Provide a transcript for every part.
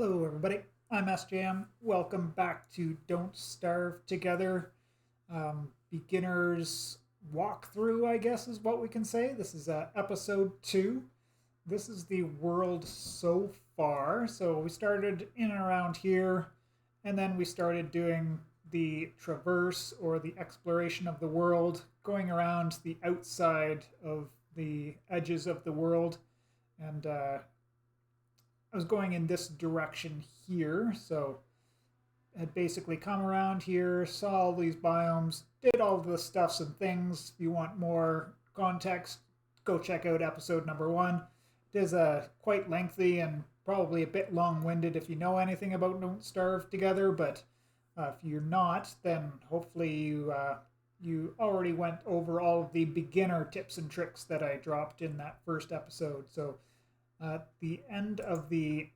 Hello, everybody. I'm SJM. Welcome back to Don't Starve Together. Beginner's walkthrough, I guess, is what we can say. This is episode 2. This is the world so far. So we started in and around here, and then we started doing the traverse or the exploration of the world, going around the outside of the edges of the world. And I was going in this direction here, so had basically come around here, saw all these biomes, did all the stuffs and things. If you want more context, go check out episode number 1. It is quite lengthy and probably a bit long-winded if you know anything about Don't Starve Together, but if you're not, then hopefully you already went over all of the beginner tips and tricks that I dropped in that first episode. So at the end of the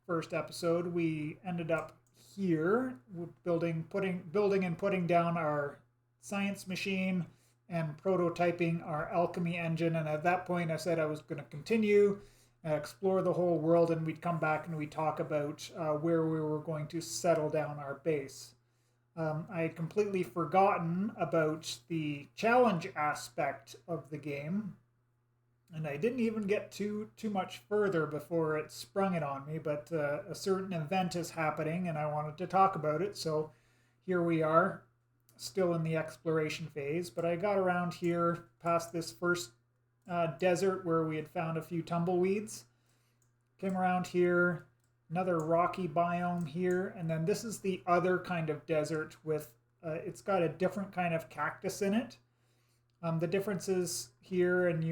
first episode, we ended up here building and putting down our science machine and prototyping our alchemy engine. And at that point, I said I was going to continue explore the whole world, and we'd come back and we'd talk about where we were going to settle down our base. I had completely forgotten about the challenge aspect of the game, and I didn't even get too much further before it sprung it on me, but a certain event is happening and I wanted to talk about it, so here we are, still in the exploration phase. But I got around here past this first desert where we had found a few tumbleweeds, came around here, another rocky biome here, and then this is the other kind of desert with, it's got a different kind of cactus in it. The differences here, and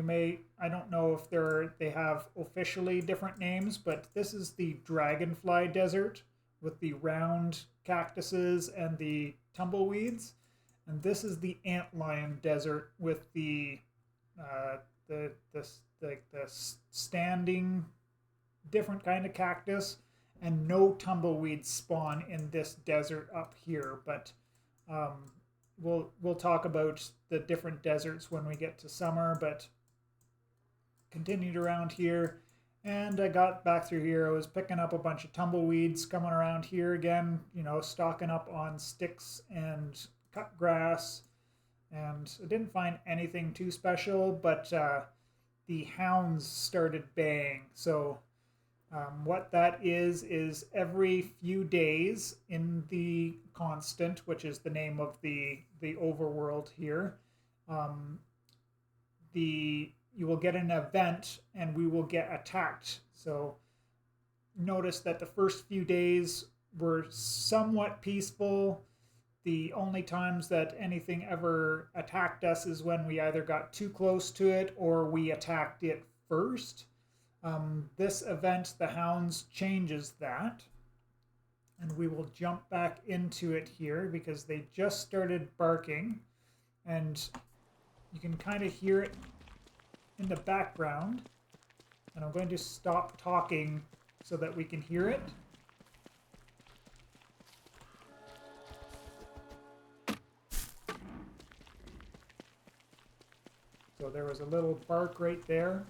I don't know if they have officially different names, but this is the dragonfly desert with the round cactuses and the tumbleweeds, and this is the antlion desert with the standing different kind of cactus, and no tumbleweeds spawn in this desert up here, but we'll talk about the different deserts when we get to summer. But continued around here, and I got back through here. I was picking up a bunch of tumbleweeds, coming around here again, stocking up on sticks and cut grass, and I didn't find anything too special, but the hounds started baying. So what that is every few days in the constant, which is the name of the overworld here, you will get an event and we will get attacked. So notice that the first few days were somewhat peaceful. The only times that anything ever attacked us is when we either got too close to it or we attacked it first. This event, the hounds, changes that, and we will jump back into it here because they just started barking, and you can kind of hear it in the background, and I'm going to stop talking so that we can hear it. So there was a little bark right there.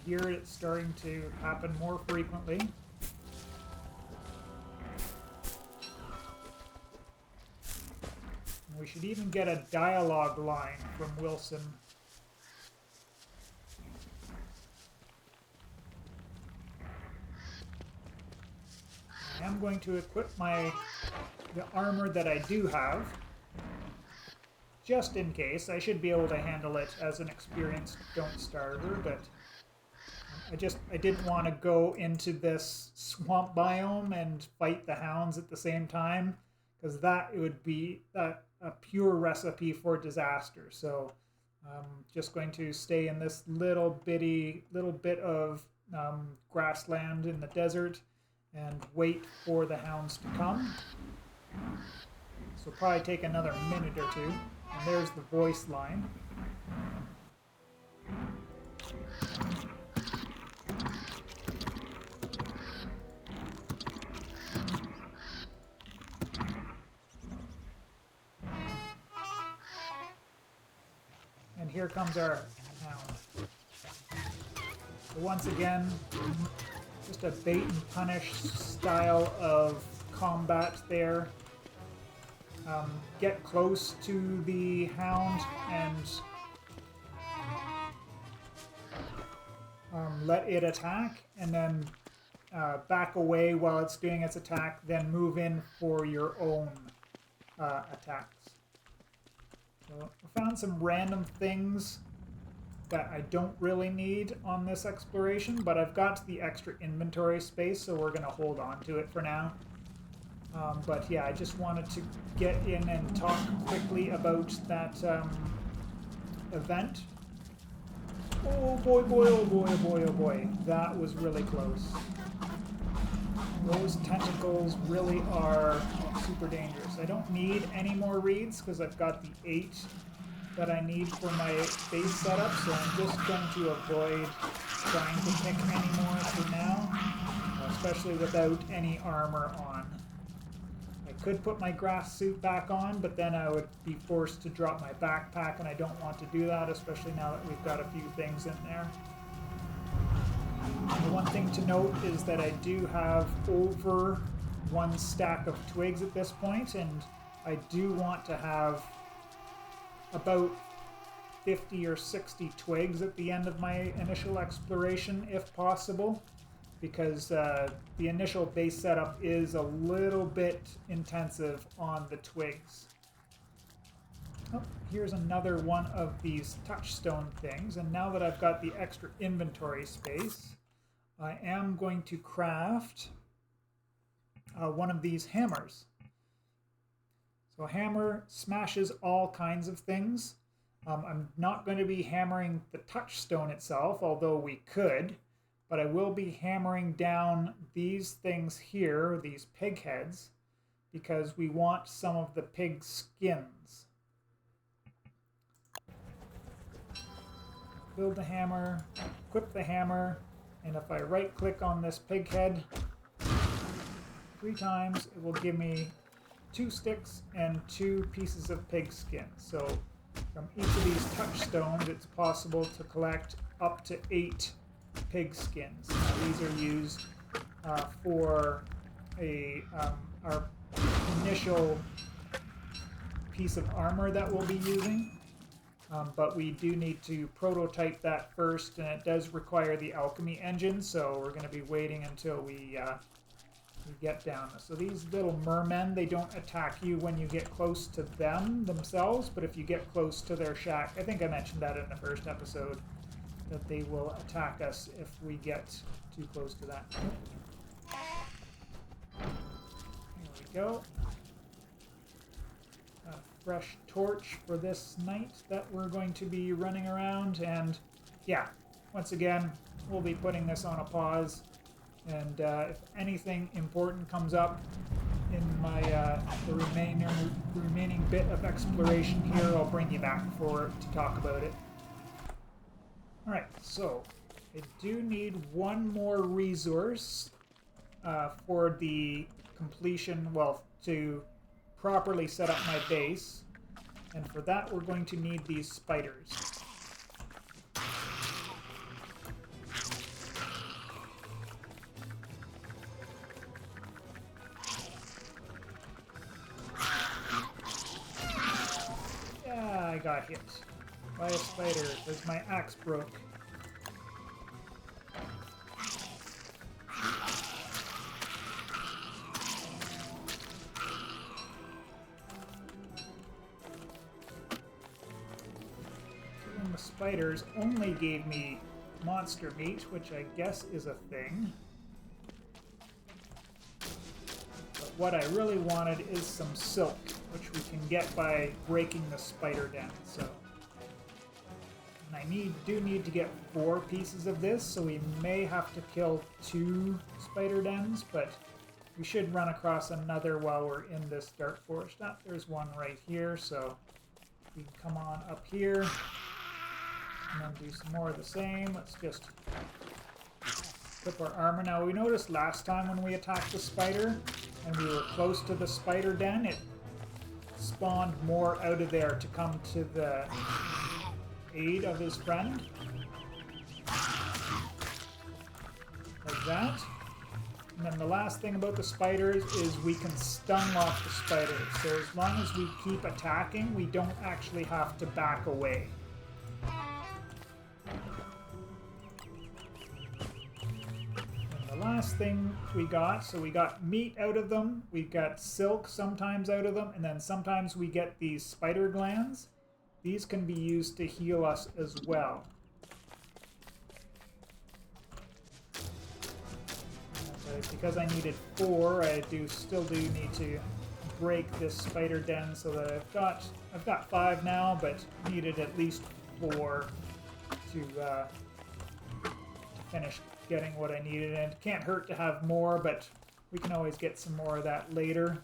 Here it's starting to happen more frequently. And we should even get a dialogue line from Wilson. I am going to equip the armor that I do have, just in case. I should be able to handle it as an experienced Don't Starver, but I didn't want to go into this swamp biome and fight the hounds at the same time, because that would be a pure recipe for disaster. So just going to stay in this little bit of grassland in the desert and wait for the hounds to come. So probably take another minute or two. And there's the voice line. And here comes our hound. So once again, just a bait and punish style of combat there. Get close to the hound and let it attack, and then back away while it's doing its attack, then move in for your own attacks. So I found some random things that I don't really need on this exploration, but I've got the extra inventory space, so we're going to hold on to it for now. But yeah, I just wanted to get in and talk quickly about that event. Oh boy, boy, oh boy, oh boy, oh boy. That was really close. Those tentacles really are super dangerous. I don't need any more reeds because I've got the 8 that I need for my base setup, so I'm just going to avoid trying to pick any more for now, especially without any armor on. I could put my grass suit back on, but then I would be forced to drop my backpack, and I don't want to do that, especially now that we've got a few things in there. The one thing to note is that I do have over 1 stack of twigs at this point, and I do want to have about 50 or 60 twigs at the end of my initial exploration, if possible, because the initial base setup is a little bit intensive on the twigs. Oh, here's another one of these touchstone things, and now that I've got the extra inventory space, I am going to craft one of these hammers. So a hammer smashes all kinds of things. I'm not going to be hammering the touchstone itself, although we could, but I will be hammering down these things here, these pig heads, because we want some of the pig skins. Build the hammer, equip the hammer, and if I right click on this pig head 3 times, it will give me 2 sticks and 2 pieces of pig skin. So from each of these touchstones, it's possible to collect up to 8 pig skins. Now, these are used for our initial piece of armor that we'll be using. But we do need to prototype that first, and it does require the alchemy engine, so we're going to be waiting until we get down. So these little mermen, they don't attack you when you get close to them themselves, but if you get close to their shack, I think I mentioned that in the first episode, that they will attack us if we get too close to that. Here we go. Fresh torch for this night that we're going to be running around, and yeah, once again, we'll be putting this on a pause, and if anything important comes up in my the remaining bit of exploration here, I'll bring you back to talk about it. Alright, so I do need one more resource for the completion, well, to properly set up my base, and for that we're going to need these spiders. Yeah, I got hit by a spider because my axe broke. Spiders only gave me monster meat, which I guess is a thing. But what I really wanted is some silk, which we can get by breaking the spider den. So, and I do need to get 4 pieces of this, so we may have to kill 2 spider dens, but we should run across another while we're in this dark forest. Ah, there's one right here, so we can come on up here. And then do some more of the same. Let's just equip our armor. Now, we noticed last time when we attacked the spider and we were close to the spider den, it spawned more out of there to come to the aid of his friend. Like that. And then the last thing about the spiders is we can stun lock the spiders. So as long as we keep attacking, we don't actually have to back away. And the last thing we got, so we got meat out of them, we got silk sometimes out of them, and then sometimes we get these spider glands. These can be used to heal us as well. Because I needed 4, I still do need to break this spider den so that I've got 5 now, but needed at least 4 to finish getting what I needed. And it can't hurt to have more, but we can always get some more of that later.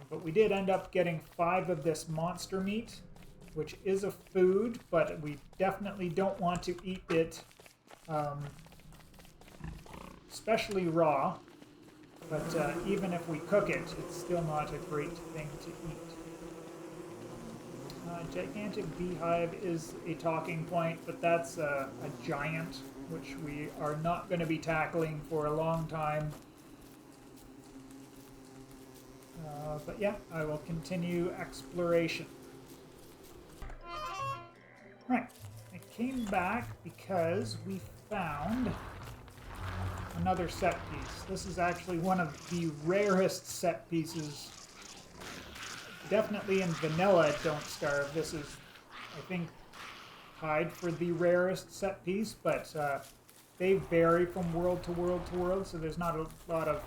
But we did end up getting 5 of this monster meat, which is a food, but we definitely don't want to eat it especially raw, but even if we cook it, it's still not a great thing to eat. Gigantic beehive is a talking point, but that's a giant, which we are not going to be tackling for a long time. But yeah, I will continue exploration. Right, I came back because we found another set piece. This is actually one of the rarest set pieces. Definitely in vanilla Don't Starve. This is, I think, tied for the rarest set piece, but they vary from world to world to world, so there's not a lot of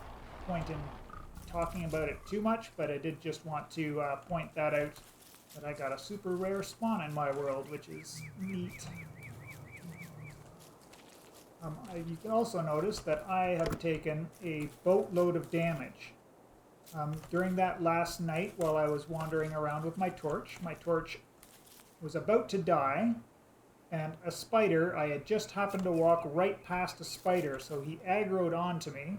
point in talking about it too much, but I did just want to point that out, that I got a super rare spawn in my world, which is neat. You can also notice that I have taken a boatload of damage. During that last night, while I was wandering around with my torch was about to die, and a spider, I had just happened to walk right past a spider, so he aggroed onto me,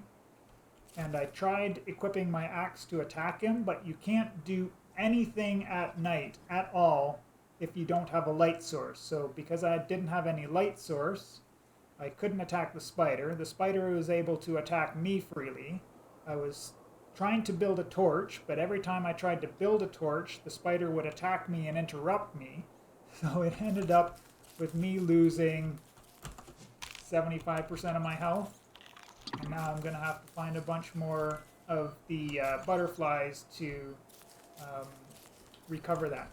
and I tried equipping my axe to attack him, but you can't do anything at night at all if you don't have a light source. So because I didn't have any light source, I couldn't attack the spider. The spider was able to attack me freely. I was trying to build a torch, but every time I tried to build a torch, the spider would attack me and interrupt me. So it ended up with me losing 75% of my health. And now I'm going to have to find a bunch more of the butterflies to recover that.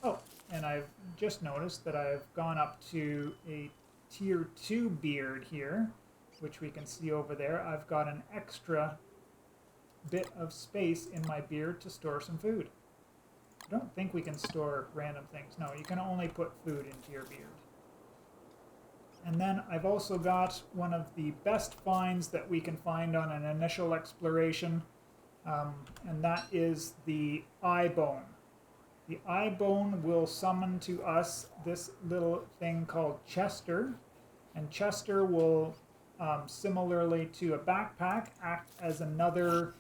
Oh, and I've just noticed that I've gone up to a Tier 2 beard here, which we can see over there. I've got an extra bit of space in my beard to store some food. I don't think we can store random things. No, you can only put food into your beard. And then I've also got one of the best finds that we can find on an initial exploration, and that is the eye bone. The eye bone will summon to us this little thing called Chester, and Chester will, similarly to a backpack, act as another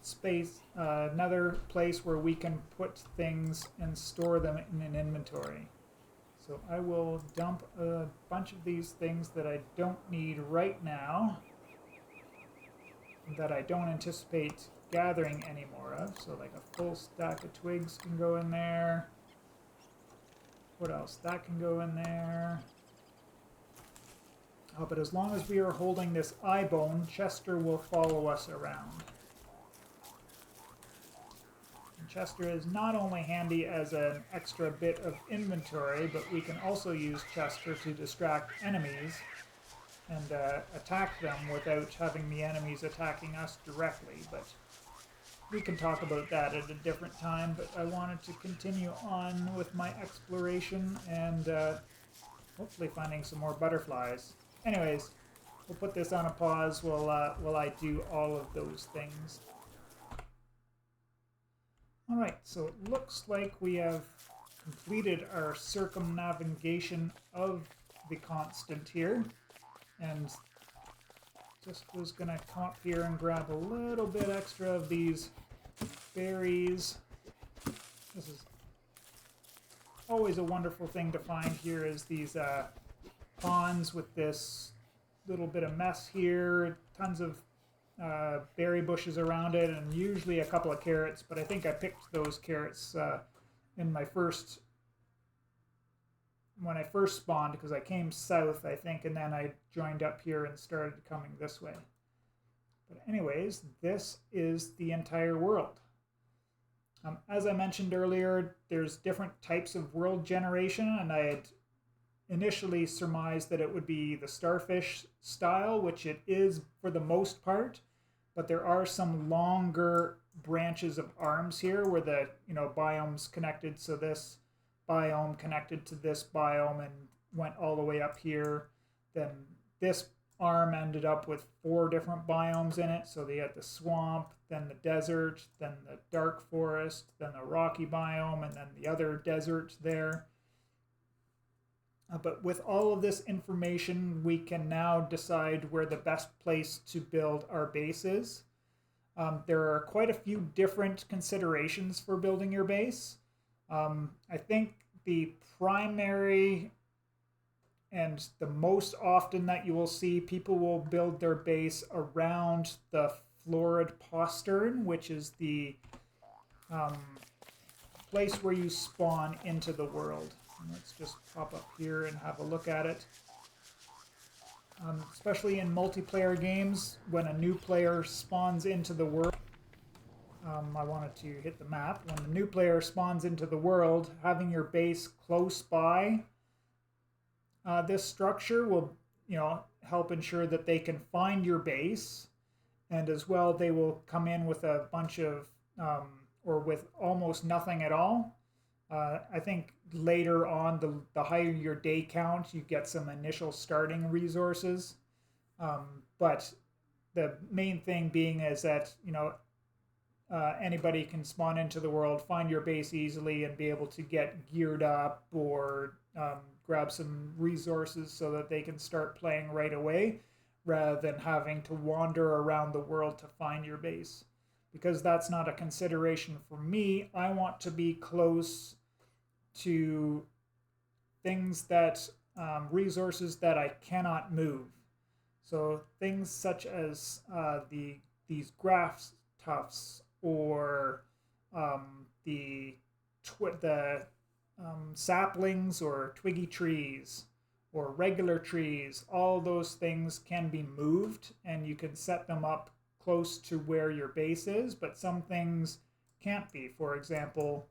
space, another place where we can put things and store them in an inventory. So I will dump a bunch of these things that I don't need right now, that I don't anticipate gathering any more of. So like a full stack of twigs can go in there. What else? That can go in there. Oh, but as long as we are holding this eye bone, Chester will follow us around. And Chester is not only handy as an extra bit of inventory, but we can also use Chester to distract enemies and attack them without having the enemies attacking us directly. But we can talk about that at a different time. But I wanted to continue on with my exploration and hopefully finding some more butterflies. Anyways, we'll put this on a pause while I do all of those things. Alright, so it looks like we have completed our circumnavigation of the constant here. And just was going to come up here and grab a little bit extra of these berries. This is always a wonderful thing to find here is these ponds with this little bit of mess here, tons of berry bushes around it, and usually a couple of carrots, but I think I picked those carrots in my first, when I first spawned, because I came south, I think, and then I joined up here and started coming this way. But anyways, this is the entire world. As I mentioned earlier, there's different types of world generation, and I had initially surmised that it would be the starfish style, which it is for the most part, but there are some longer branches of arms here where the biomes connected. So this biome connected to this biome and went all the way up here. Then this arm ended up with 4 different biomes in it. So they had the swamp, then the desert, then the dark forest, then the rocky biome, and then the other desert there. But with all of this information, we can now decide where the best place to build our base is. There are quite a few different considerations for building your base. I think the primary and the most often that you will see, people will build their base around the florid postern, which is the place where you spawn into the world. And let's just pop up here and have a look at it. Especially in multiplayer games, when a new player spawns into the world, I wanted to hit the map. When the new player spawns into the world, having your base close by this structure will, help ensure that they can find your base, and as well they will come in with a bunch of, or with almost nothing at all. I think later on, the higher your day count, you get some initial starting resources. But the main thing being is that, anybody can spawn into the world, find your base easily, and be able to get geared up or grab some resources so that they can start playing right away, rather than having to wander around the world to find your base. Because that's not a consideration for me. I want to be close to things that, resources that I cannot move. So things such as these grass tufts, or the saplings or twiggy trees or regular trees, all those things can be moved and you can set them up close to where your base is, but some things can't be. For example,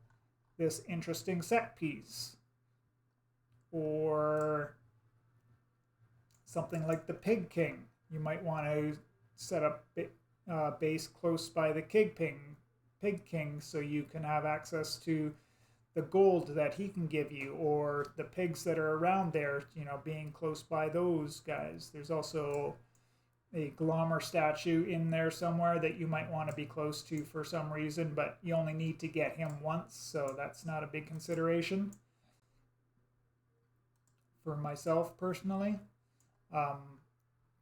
this interesting set piece, or something like the Pig King. You might want to set up base close by the Pig King so you can have access to the gold that he can give you, or the pigs that are around there, being close by those guys. There's also a Glommer statue in there somewhere that you might want to be close to for some reason, but you only need to get him once, so that's not a big consideration for myself personally.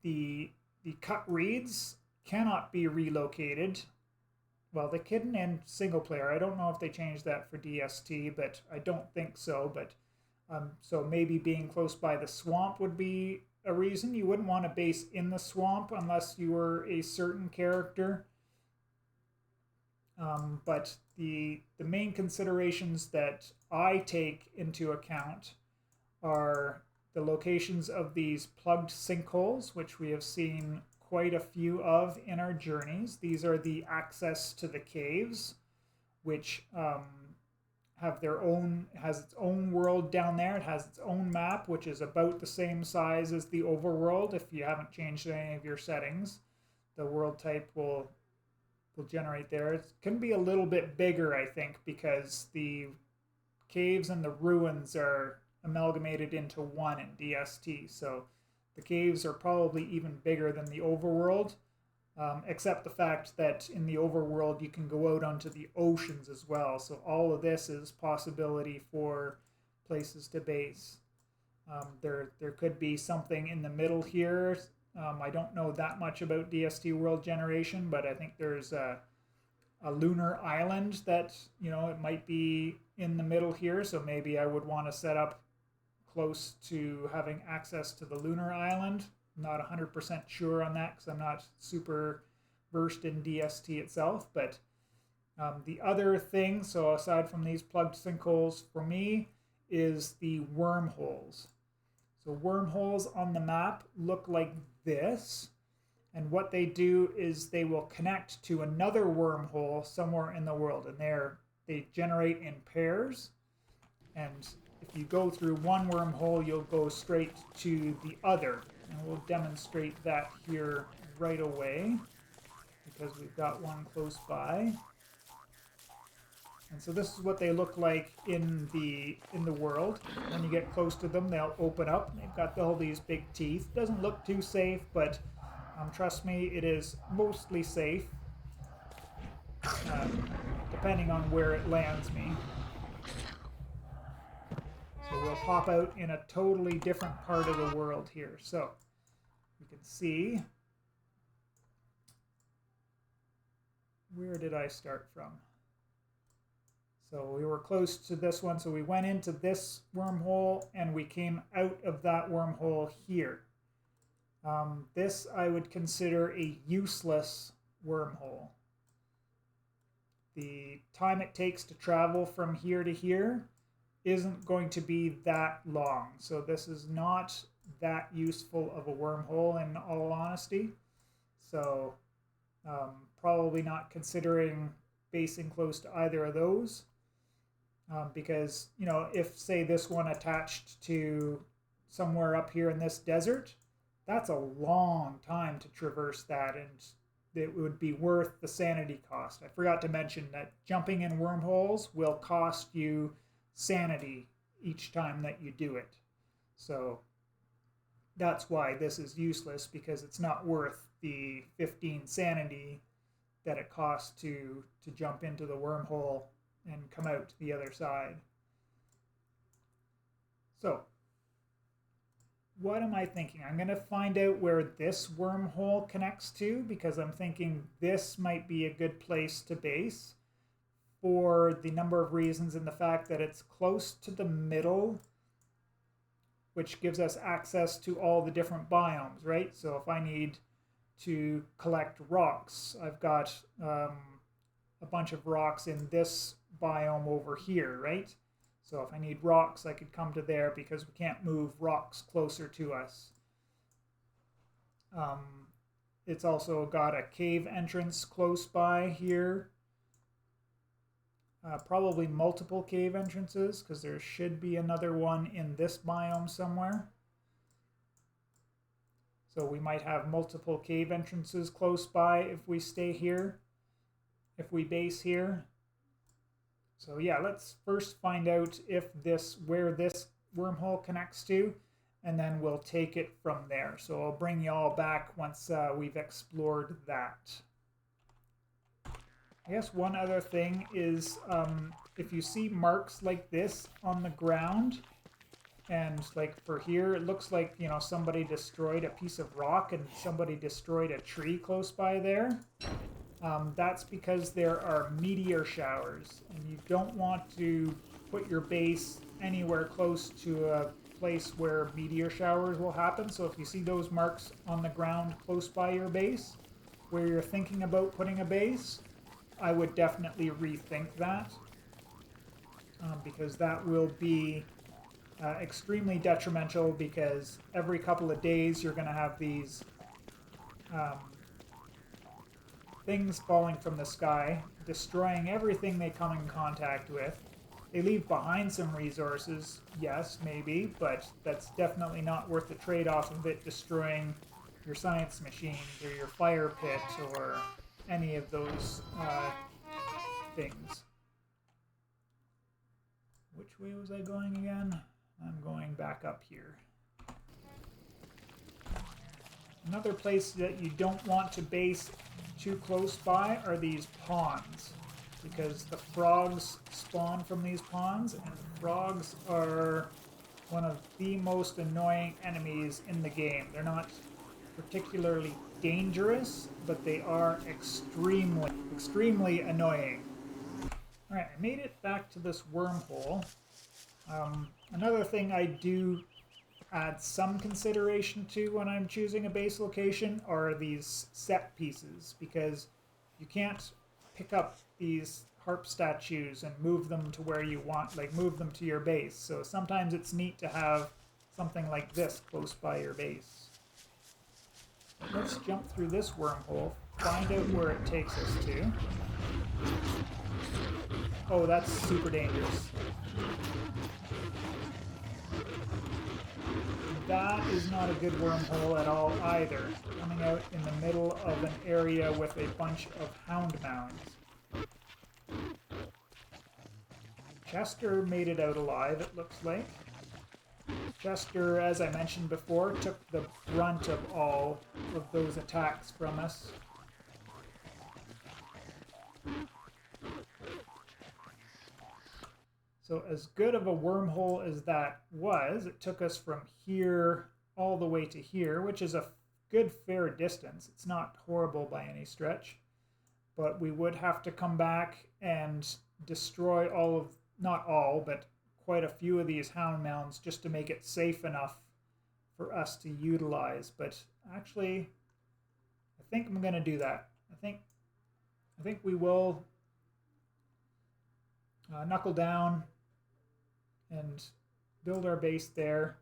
The cut reeds cannot be relocated. Well, they can in single player. I don't know if they changed that for DST, but I don't think so. But so maybe being close by the swamp would be a reason. You wouldn't want to base in the swamp unless you were a certain character. But the main considerations that I take into account are the locations of these plugged sinkholes, which we have seen quite a few of in our journeys. These are the access to the caves, which has its own world down there. It has its own map, which is about the same size as the overworld. If you haven't changed any of your settings, the world type will generate there. It can be a little bit bigger, I think, because the caves and the ruins are amalgamated into one in DST. So the caves are probably even bigger than the overworld, except the fact that in the overworld you can go out onto the oceans as well. So all of this is possibility for places to base. There could be something in the middle here. I don't know that much about DST world generation, but I think there's a lunar island that, it might be in the middle here, so maybe I would want to set up close to having access to the lunar island. I'm not 100% sure on that because I'm not super versed in DST itself, but the other thing, so aside from these plugged sinkholes, for me, is the wormholes. So wormholes on the map look like this, and what they do is they will connect to another wormhole somewhere in the world, and they generate in pairs, and if you go through one wormhole, you'll go straight to the other, and we'll demonstrate that here right away because we've got one close by. And so this is what they look like in the world. When you get close to them, they'll open up. They've got all these big teeth. Doesn't look too safe, but trust me, it is mostly safe, depending on where it lands me. So we'll pop out in a totally different part of the world here. So you can see, where did I start from? So we were close to this one, so we went into this wormhole and we came out of that wormhole here. This I would consider a useless wormhole. The time it takes to travel from here to here isn't going to be that long. So this is not that useful of a wormhole in all honesty. So probably not considering basing close to either of those. Because, you know, if say this one attached to somewhere up here in this desert, that's a long time to traverse that, and it would be worth the sanity cost. I forgot to mention that jumping in wormholes will cost you sanity each time that you do it. So that's why this is useless, because it's not worth the 15 sanity that it costs to jump into the wormhole and come out to the other side. So what am I thinking? I'm going to find out where this wormhole connects to, because I'm thinking this might be a good place to base for the number of reasons, and the fact that it's close to the middle, which gives us access to all the different biomes, right? So if I need to collect rocks, I've got a bunch of rocks in this biome over here, right? So if I need rocks, I could come to there because we can't move rocks closer to us. It's also got a cave entrance close by here. Probably multiple cave entrances, because there should be another one in this biome somewhere. So we might have multiple cave entrances close by if we stay here, if we base here. So yeah, let's first find out if where this wormhole connects to, and then we'll take it from there. So I'll bring you all back once we've explored that. I guess one other thing is if you see marks like this on the ground, and like for here, it looks like, you know, somebody destroyed a piece of rock and somebody destroyed a tree close by there. That's because there are meteor showers, and you don't want to put your base anywhere close to a place where meteor showers will happen. So if you see those marks on the ground close by your base, where you're thinking about putting a base, I would definitely rethink that, because that will be extremely detrimental, because every couple of days you're going to have these things falling from the sky, destroying everything they come in contact with. They leave behind some resources, yes, maybe, but that's definitely not worth the trade-off of it destroying your science machines or your fire pit or any of those things. Which way was I going again? I'm going back up here. Another place that you don't want to base too close by are these ponds, because the frogs spawn from these ponds, and frogs are one of the most annoying enemies in the game. They're not particularly dangerous, but they are extremely annoying. Alright, I made it back to this wormhole. Another thing I do add some consideration to when I'm choosing a base location are these set pieces, because you can't pick up these harp statues and move them to where you want, like move them to your base. So sometimes it's neat to have something like this close by your base. Let's jump through this wormhole, find out where it takes us to. Oh, that's super dangerous. That is not a good wormhole at all either. Coming out in the middle of an area with a bunch of hound mounds. Chester made it out alive, it looks like. Chester, as I mentioned before, took the brunt of all of those attacks from us. So as good of a wormhole as that was, it took us from here all the way to here, which is a good fair distance. It's not horrible by any stretch, but we would have to come back and destroy all of, not all, but quite a few of these hound mounds just to make it safe enough for us to utilize. But actually, I think I'm going to do that. I think we will knuckle down and build our base there.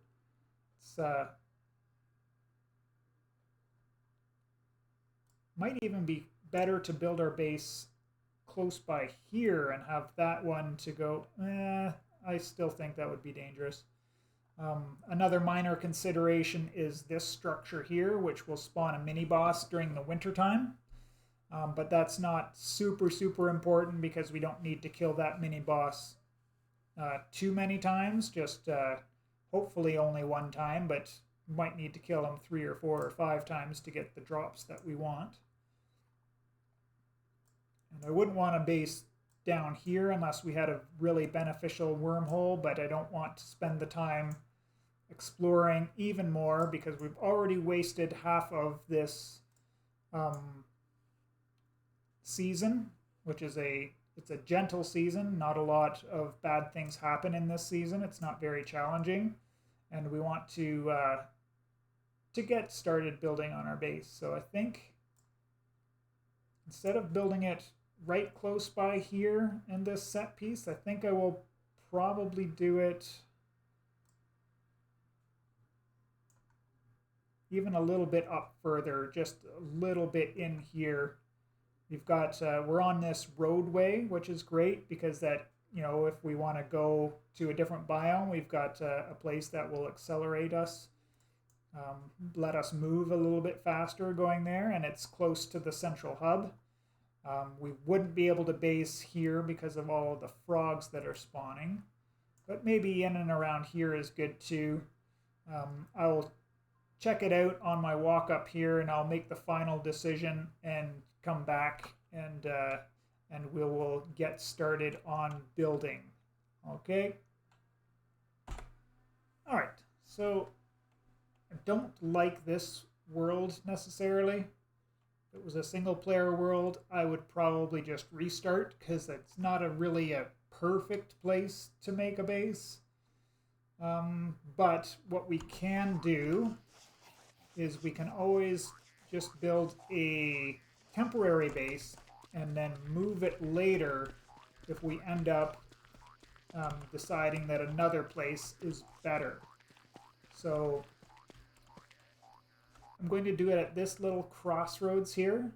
It's might even be better to build our base close by here and have that one to go. I still think that would be dangerous. Another minor consideration is this structure here, which will spawn a mini boss during the winter time. But that's not super important because we don't need to kill that mini boss too many times, just hopefully only one time, but might need to kill him 3 or 4 or 5 times to get the drops that we want. And I wouldn't want to base down here unless we had a really beneficial wormhole, but I don't want to spend the time exploring even more because we've already wasted half of this season, which is it's a gentle season. Not a lot of bad things happen in this season. It's not very challenging, and we want to get started building on our base. So I think instead of building it right close by here in this set piece, I think I will probably do it even a little bit up further, just a little bit in here. We've got, we're on this roadway, which is great because that, you know, if we want to go to a different biome, we've got a place that will accelerate us, let us move a little bit faster going there, and it's close to the central hub. We wouldn't be able to base here because of all of the frogs that are spawning, but maybe in and around here is good too. I'll check it out on my walk up here, and I'll make the final decision and come back, and we will get started on building. Okay. All right. So I don't like this world necessarily. If it was a single player world, I would probably just restart because it's not really a perfect place to make a base. But what we can do is we can always just build a temporary base and then move it later if we end up deciding that another place is better. So I'm going to do it at this little crossroads here,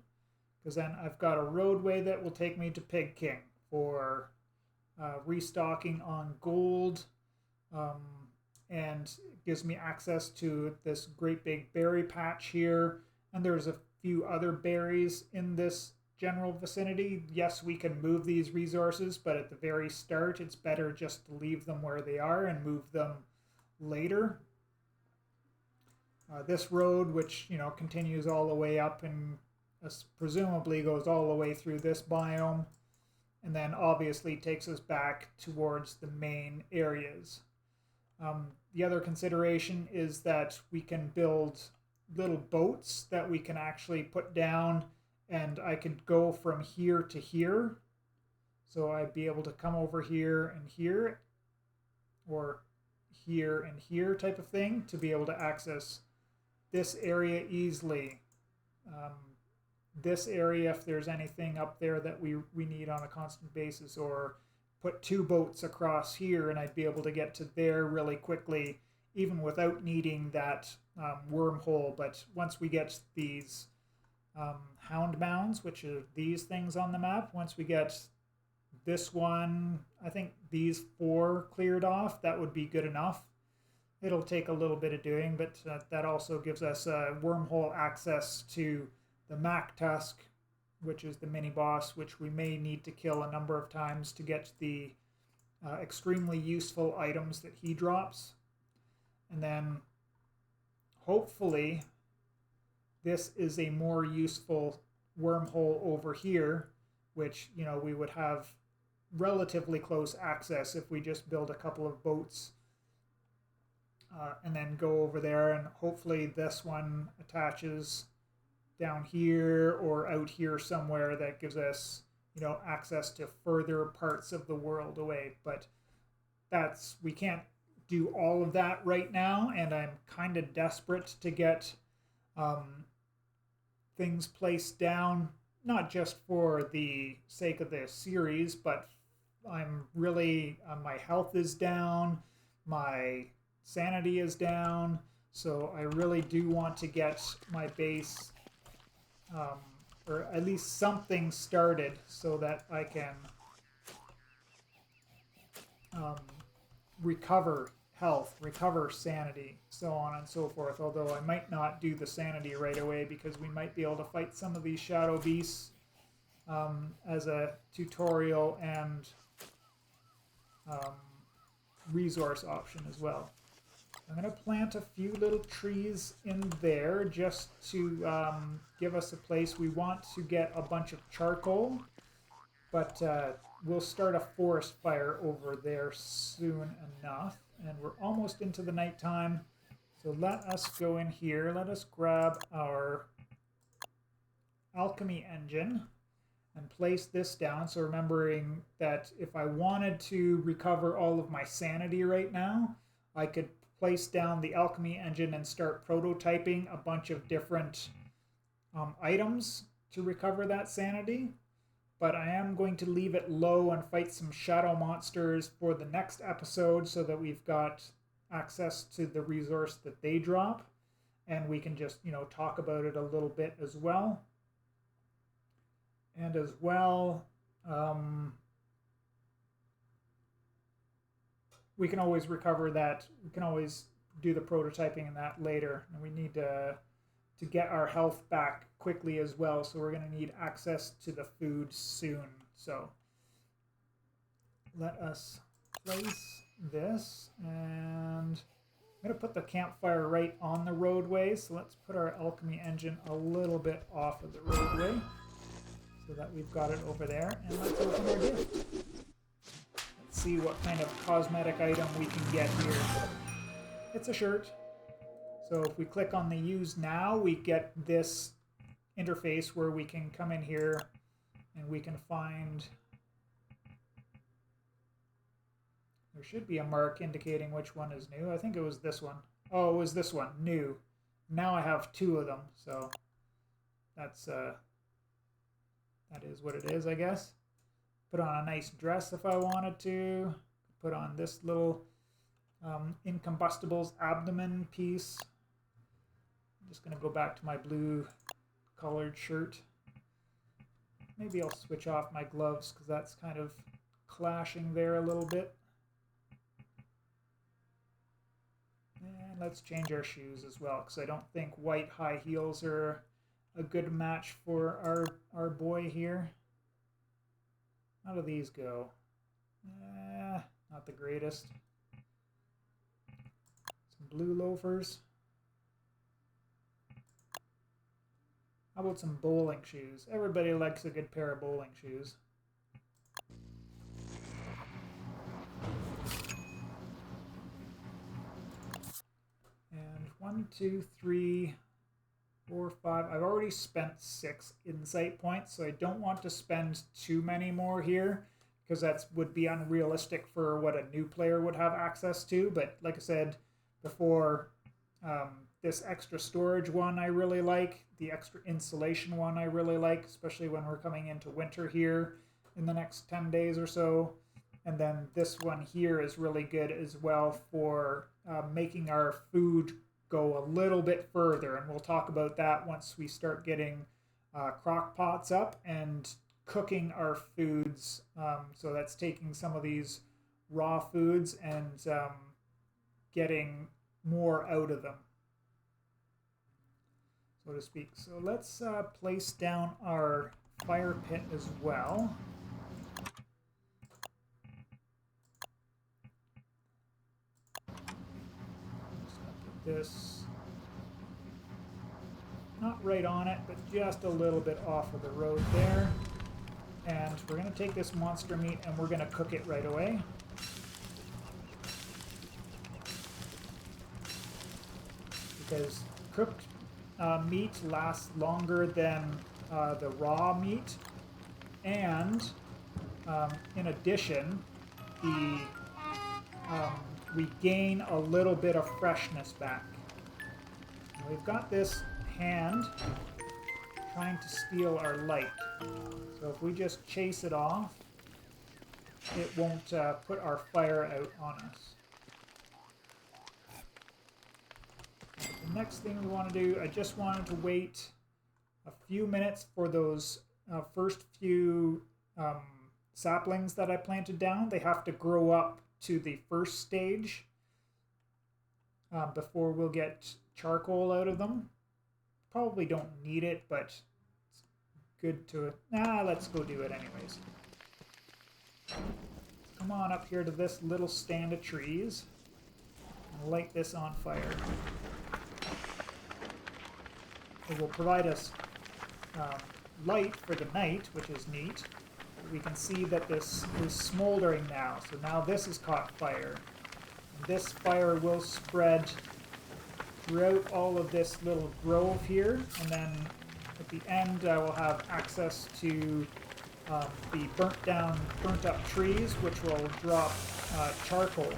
because then I've got a roadway that will take me to Pig King for restocking on gold, and it gives me access to this great big berry patch here, and there's a few other berries in this general vicinity. Yes, we can move these resources, but at the very start it's better just to leave them where they are and move them later. This road, which, you know, continues all the way up and presumably goes all the way through this biome, and then obviously takes us back towards the main areas. The other consideration is that we can build little boats that we can actually put down, and I could go from here to here So I'd be able to come over here and here, or here and here type of thing, to be able to access this area easily. Um, this area if there's anything up there that we need on a constant basis, or put 2 boats across here and I'd be able to get to there really quickly, even without needing that wormhole. But once we get these hound mounds, which are these things on the map, once we get this one, I think these 4 cleared off, that would be good enough. It'll take a little bit of doing, but that also gives us wormhole access to the Mac Tusk, which is the mini boss, which we may need to kill a number of times to get the extremely useful items that he drops. And then hopefully this is a more useful wormhole over here, which, you know, we would have relatively close access if we just build a couple of boats and then go over there, and hopefully this one attaches down here or out here somewhere that gives us, you know, access to further parts of the world away. But we can't do all of that right now, and I'm kind of desperate to get things placed down, not just for the sake of the series, but I'm really, my health is down, my sanity is down, so I really do want to get my base, or at least something started, so that I can recover health, recover sanity, so on and so forth. Although I might not do the sanity right away, because we might be able to fight some of these shadow beasts as a tutorial and resource option as well. I'm going to plant a few little trees in there just to give us a place. We want to get a bunch of charcoal, but we'll start a forest fire over there soon enough. And we're almost into the nighttime, so let us go in here. Let us grab our alchemy engine and place this down. So remembering that if I wanted to recover all of my sanity right now, I could place down the alchemy engine and start prototyping a bunch of different items to recover that sanity. But I am going to leave it low and fight some shadow monsters for the next episode, so that we've got access to the resource that they drop, and we can just, you know, talk about it a little bit as well. And as well, we can always recover that. We can always do the prototyping and that later. And we need to get our health back quickly as well. So we're going to need access to the food soon. So let us place this. And I'm going to put the campfire right on the roadway. So let's put our alchemy engine a little bit off of the roadway, so that we've got it over there. And let's open our gift. Let's see what kind of cosmetic item we can get here. It's a shirt. So if we click on the use now, we get this interface where we can come in here and we can find, there should be a mark indicating which one is new. I think it was this one. Oh, it was this one, new. Now I have 2 of them, so that's that is what it is, I guess. Put on a nice dress if I wanted to. Put on this little Incombustibles abdomen piece. I'm just going to go back to my blue colored shirt. Maybe I'll switch off my gloves, because that's kind of clashing there a little bit. And let's change our shoes as well, because I don't think white high heels are a good match for our boy here. How do these go? Not the greatest. Some blue loafers. How about some bowling shoes? Everybody likes a good pair of bowling shoes. And 1, 2, 3, 4, 5. I've already spent 6 insight points, so I don't want to spend too many more here, because that would be unrealistic for what a new player would have access to. But like I said before, this extra storage one I really like. The extra insulation one I really like, especially when we're coming into winter here in the next 10 days or so. And then this one here is really good as well for making our food go a little bit further. And we'll talk about that once we start getting crock pots up and cooking our foods. So that's taking some of these raw foods and getting more out of them, so to speak. So let's place down our fire pit as well. Just gonna put this not right on it, but just a little bit off of the road there. And we're going to take this monster meat and we're going to cook it right away. Because cooked meat lasts longer than the raw meat. And in addition, we gain a little bit of freshness back. We've got this hand trying to steal our light. So if we just chase it off, it won't put our fire out on us. The next thing we want to do, I just wanted to wait a few minutes for those first few saplings that I planted down. They have to grow up to the first stage before we'll get charcoal out of them. Probably don't need it, but it's good to... let's go do it anyways. Come on up here to this little stand of trees and light this on fire. It will provide us light for the night, which is neat. We can see that this is smoldering now, so now this has caught fire. And this fire will spread throughout all of this little grove here, and then at the end I will have access to the burnt up trees, which will drop charcoal.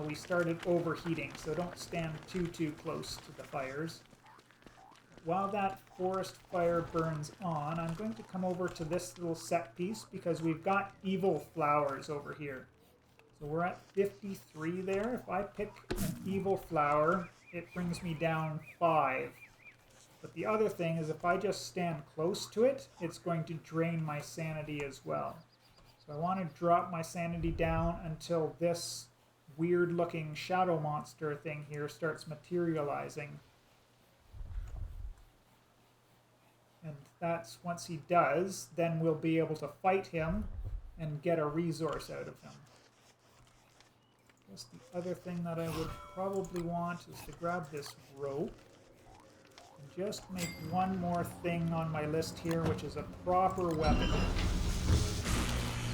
We started overheating, so don't stand too close to the fires. While that forest fire burns on, I'm going to come over to this little set piece because we've got evil flowers over here. So we're at 53 there. If I pick an evil flower, it brings me down 5. But the other thing is if I just stand close to it, it's going to drain my sanity as well. So I want to drop my sanity down until this weird looking shadow monster thing here starts materializing. And that's once he does, then we'll be able to fight him and get a resource out of him. I guess the other thing that I would probably want is to grab this rope and just make one more thing on my list here, which is a proper weapon.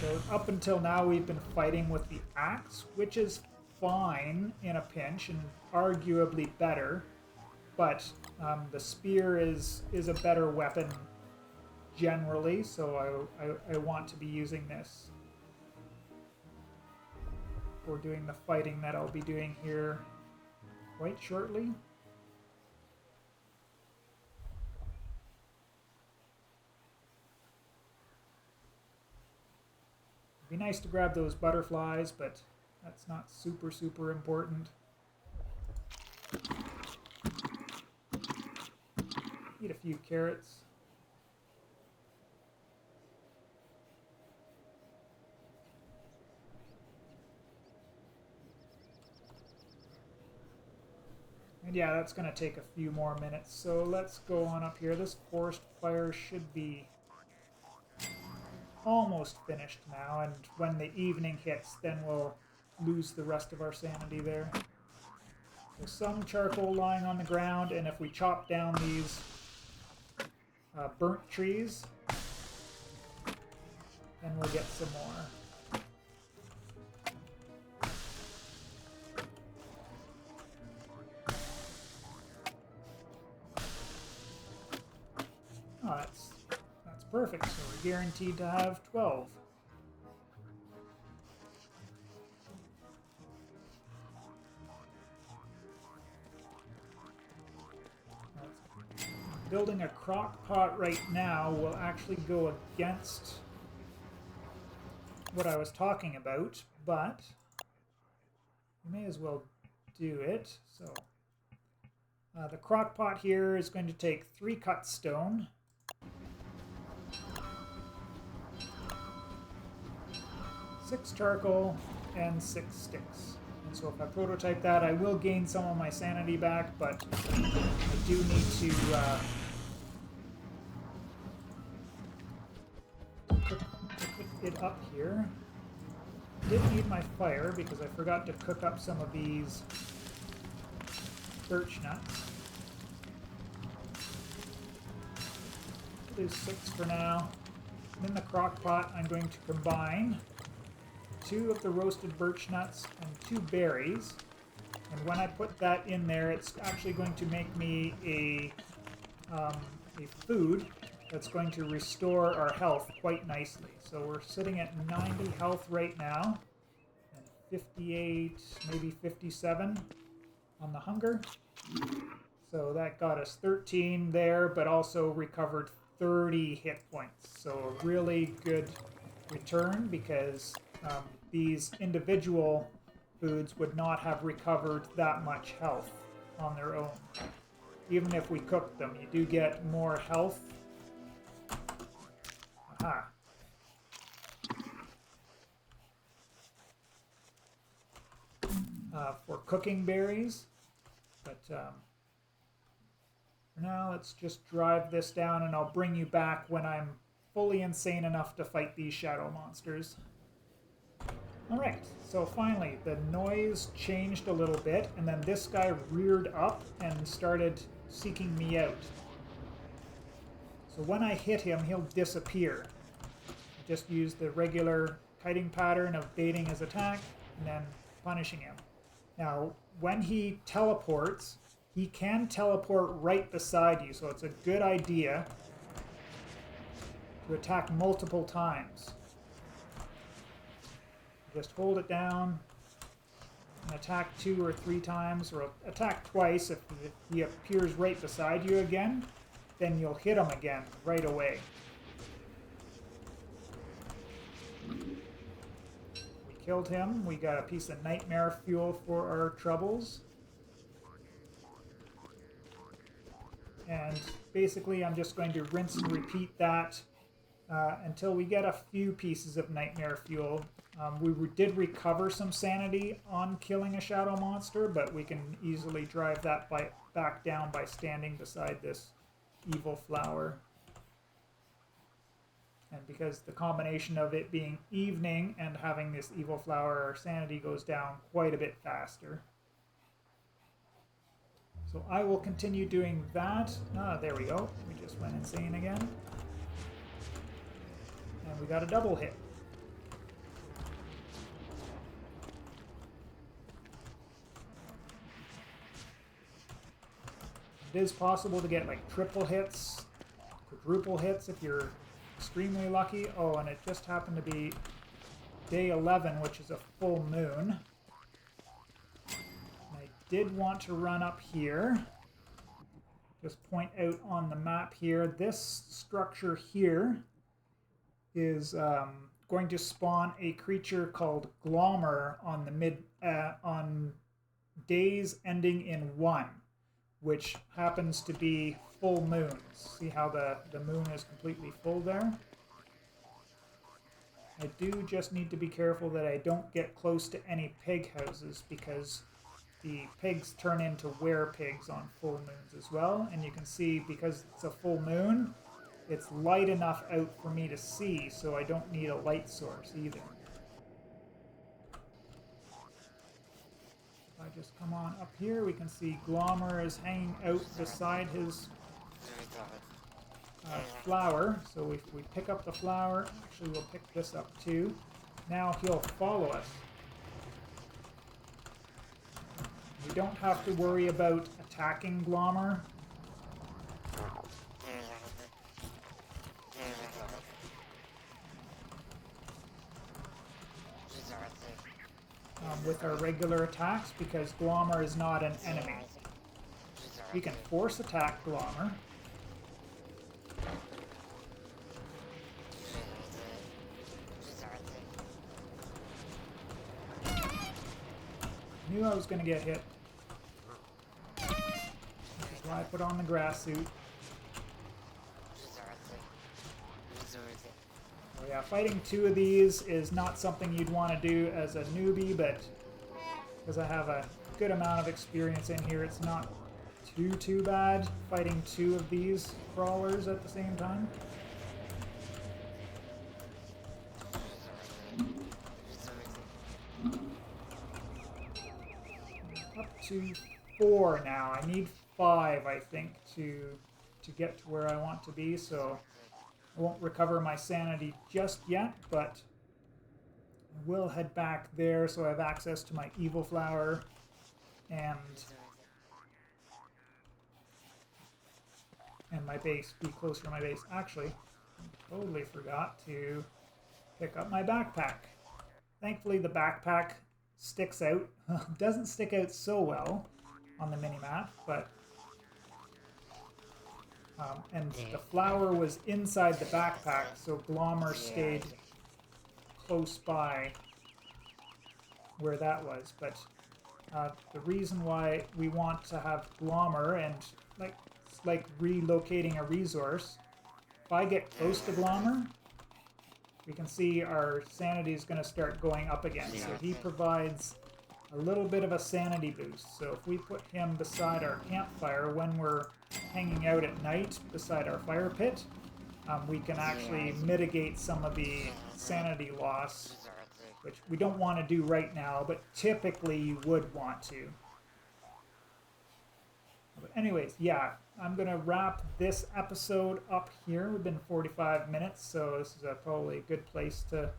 So up until now we've been fighting with the axe, which is fine in a pinch and arguably better, but the spear is a better weapon generally, so I want to be using this for doing the fighting that I'll be doing here quite shortly. It'd be nice to grab those butterflies, but that's not super important. Eat a few carrots. And yeah, that's going to take a few more minutes. So let's go on up here. This forest fire should be almost finished now. And when the evening hits, then we'll lose the rest of our sanity there. There's some charcoal lying on the ground. And if we chop down these burnt trees, then we'll get some more. Oh, that's Perfect, so we're guaranteed to have 12. Building a crock pot right now will actually go against what I was talking about, but you may as well do it. So the crock pot here is going to take 3 cut stone, 6 charcoal, and 6 sticks. And so if I prototype that, I will gain some of my sanity back, but I do need to put it up here. Did need my fire because I forgot to cook up some of these birch nuts. Do 6 for now. And in the crock pot, I'm going to combine 2 of the roasted birch nuts and 2 berries. And when I put that in there, it's actually going to make me a food that's going to restore our health quite nicely. So we're sitting at 90 health right now, and 58, maybe 57 on the hunger. So that got us 13 there, but also recovered 30 hit points. So a really good return because these individual foods would not have recovered that much health on their own. Even if we cooked them, you do get more health. Aha. For cooking berries, but for now let's just drive this down and I'll bring you back when I'm fully insane enough to fight these shadow monsters. Alright, so finally the noise changed a little bit and then this guy reared up and started seeking me out. So when I hit him, he'll disappear. Just use the regular kiting pattern of baiting his attack and then punishing him. Now, when he teleports, he can teleport right beside you, so it's a good idea to attack multiple times. Just hold it down and attack 2 or 3 times, or attack twice. If he appears right beside you again, then you'll hit him again right away. We killed him. We got a piece of nightmare fuel for our troubles. And basically I'm just going to rinse and repeat that until we get a few pieces of nightmare fuel. We did recover some sanity on killing a shadow monster, but we can easily drive that back down by standing beside this evil flower. And because the combination of it being evening and having this evil flower, our sanity goes down quite a bit faster. So I will continue doing that. There we go. We just went insane again. And we got a double hit. It is possible to get like triple hits, quadruple hits if you're extremely lucky. Oh, and it just happened to be day 11, which is a full moon. I did want to run up here. Just point out on the map here, this structure here is going to spawn a creature called Glommer on the on days ending in 1, which happens to be full moons. See how the moon is completely full there? I do just need to be careful that I don't get close to any pig houses because the pigs turn into were-pigs on full moons as well. And you can see, because it's a full moon, it's light enough out for me to see, so I don't need a light source either. If I just come on up here, we can see Glommer is hanging out beside his flower. So if we pick up the flower, actually we'll pick this up too. Now he'll follow us. We don't have to worry about attacking Glommer. with our regular attacks because Glommer is not an enemy. We can force attack Glommer. Knew I was going to get hit. Which is why I put on the grass suit. So yeah, fighting two of these is not something you'd want to do as a newbie, but because I have a good amount of experience in here, it's not too bad fighting two of these crawlers at the same time. Up to 4 now. I need 5, I think, to get to where I want to be, so I won't recover my sanity just yet, but I will head back there so I have access to my evil flower and my base, be closer to my base. Actually, I totally forgot to pick up my backpack. Thankfully, the backpack sticks out. Doesn't stick out so well on the minimap, but and the flower was inside the backpack, so Glommer stayed close by where that was. But the reason why we want to have Glommer, and it's like relocating a resource. If I get close to Glommer, we can see our sanity is going to start going up again. So he provides a little bit of a sanity boost. So if we put him beside our campfire when we're hanging out at night beside our fire pit, we can actually mitigate some of the sanity loss, which we don't want to do right now, but typically you would want to. But anyways, yeah, I'm going to wrap this episode up here. We've been 45 minutes, so this is probably a good place to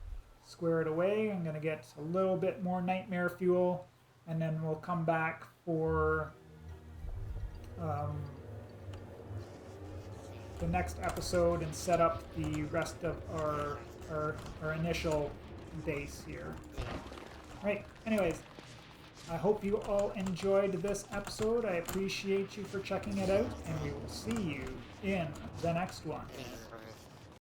square it away. I'm going to get a little bit more nightmare fuel, and then we'll come back for the next episode and set up the rest of our initial base here. Right, anyways, I hope you all enjoyed this episode. I appreciate you for checking it out, and we will see you in the next one.